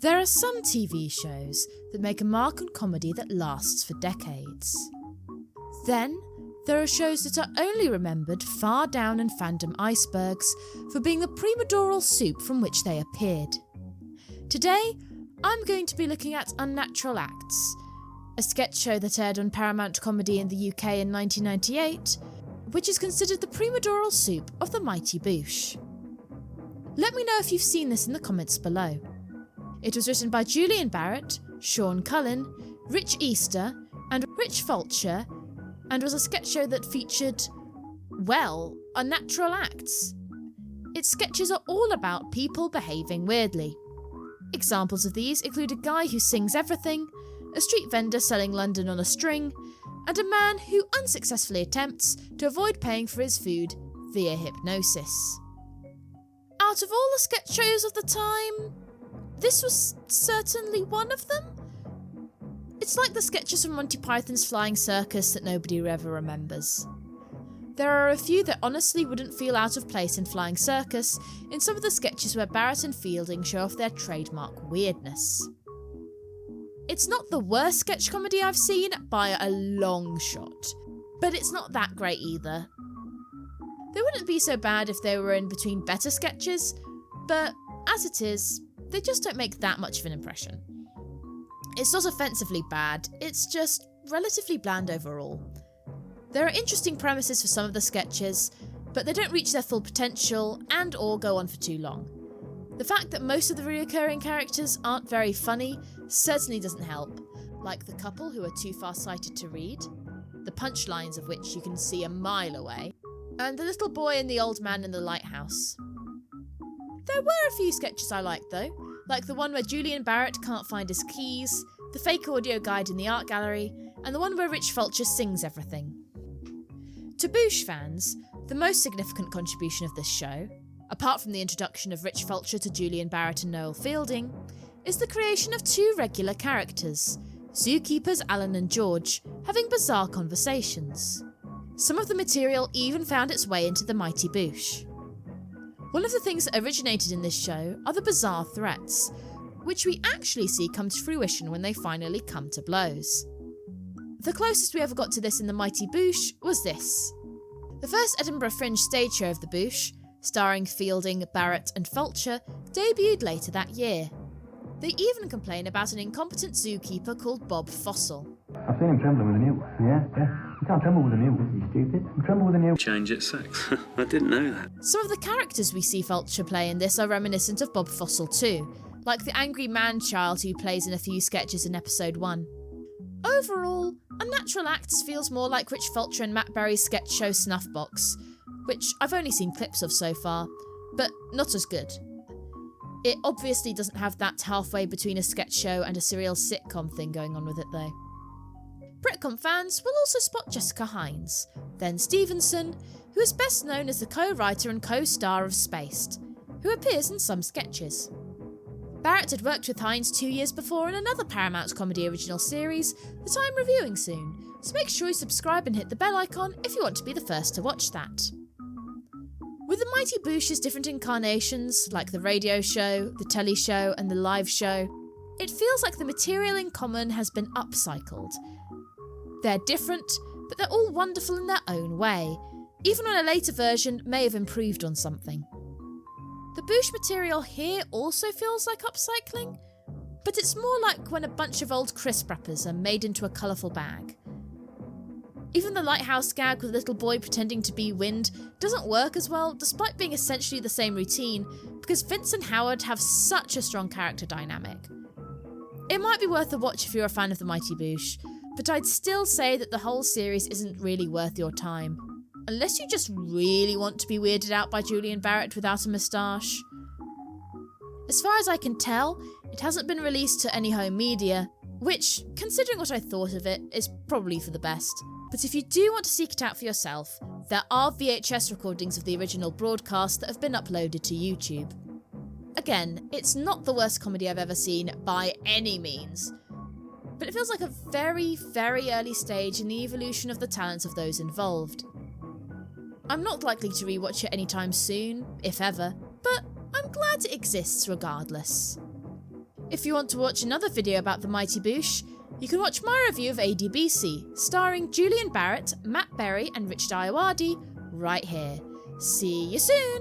There are some TV shows that make a mark on comedy that lasts for decades. Then, there are shows that are only remembered far down in fandom icebergs for being the premadoral soup from which they appeared. Today, I'm going to be looking at Unnatural Acts, a sketch show that aired on Paramount Comedy in the UK in 1998, which is considered the premadoral soup of the mighty Boosh. Let me know if you've seen this in the comments below. It was written by Julian Barrett, Sean Cullen, Rich Easter and Rich Fulcher, and was a sketch show that featured, well, unnatural acts. Its sketches are all about people behaving weirdly. Examples of these include a guy who sings everything, a street vendor selling London on a string, and a man who unsuccessfully attempts to avoid paying for his food via hypnosis. Out of all the sketch shows of the time, this was certainly one of them. It's like the sketches from Monty Python's Flying Circus that nobody ever remembers. There are a few that honestly wouldn't feel out of place in Flying Circus in some of the sketches where Barrett and Fielding show off their trademark weirdness. It's not the worst sketch comedy I've seen by a long shot, but it's not that great either. They wouldn't be so bad if they were in between better sketches, but as it is, they just don't make that much of an impression. It's not offensively bad, it's just relatively bland overall. There are interesting premises for some of the sketches, but they don't reach their full potential and or go on for too long. The fact that most of the recurring characters aren't very funny certainly doesn't help, like the couple who are too far-sighted to read, the punchlines of which you can see a mile away, and the little boy and the old man in the lighthouse. There were a few sketches I liked though, like the one where Julian Barrett can't find his keys, the fake audio guide in the art gallery, and the one where Rich Fulcher sings everything. To Boosh fans, the most significant contribution of this show, apart from the introduction of Rich Fulcher to Julian Barrett and Noel Fielding, is the creation of two regular characters, zookeepers Alan and George, having bizarre conversations. Some of the material even found its way into the mighty Boosh. One of the things that originated in this show are the bizarre threats, which we actually see come to fruition when they finally come to blows. The closest we ever got to this in the mighty Boosh was this. The first Edinburgh Fringe stage show of the Boosh, starring Fielding, Barrett and Fulcher, debuted later that year. They even complain about an incompetent zookeeper called Bob Fossil. I've seen him trembling with a newt. Yeah. You can't tremble with a newt, you stupid. You tremble with a newt. Change its sex. I didn't know that. Some of the characters we see Fulcher play in this are reminiscent of Bob Fossil too, like the angry man-child who plays in a few sketches in episode 1. Overall, Unnatural Acts feels more like Rich Fulcher and Matt Berry's sketch show Snuffbox, which I've only seen clips of so far, but not as good. It obviously doesn't have that halfway between a sketch show and a serial sitcom thing going on with it though. Britcom fans will also spot Jessica Hines, then Stevenson, who is best known as the co-writer and co-star of Spaced, who appears in some sketches. Barrett had worked with Hines 2 years before in another Paramount Comedy original series that I'm reviewing soon, so make sure you subscribe and hit the bell icon if you want to be the first to watch that. With the mighty Boosh's different incarnations, like the radio show, the telly show and the live show, it feels like the material in common has been upcycled. They're different, but they're all wonderful in their own way, even when a later version may have improved on something. The Boosh material here also feels like upcycling, but it's more like when a bunch of old crisp wrappers are made into a colourful bag. Even the lighthouse gag with a little boy pretending to be wind doesn't work as well, despite being essentially the same routine, because Vince and Howard have such a strong character dynamic. It might be worth a watch if you're a fan of the mighty Boosh, but I'd still say that the whole series isn't really worth your time. Unless you just really want to be weirded out by Julian Barrett without a moustache. As far as I can tell, it hasn't been released to any home media, which, considering what I thought of it, is probably for the best. But if you do want to seek it out for yourself, there are VHS recordings of the original broadcast that have been uploaded to YouTube. Again, it's not the worst comedy I've ever seen by any means, but it feels like a very, very early stage in the evolution of the talents of those involved. I'm not likely to rewatch it anytime soon, if ever, but I'm glad it exists regardless. If you want to watch another video about the mighty Boosh, you can watch my review of ADBC, starring Julian Barrett, Matt Berry and Richard Ayoade, right here. See you soon!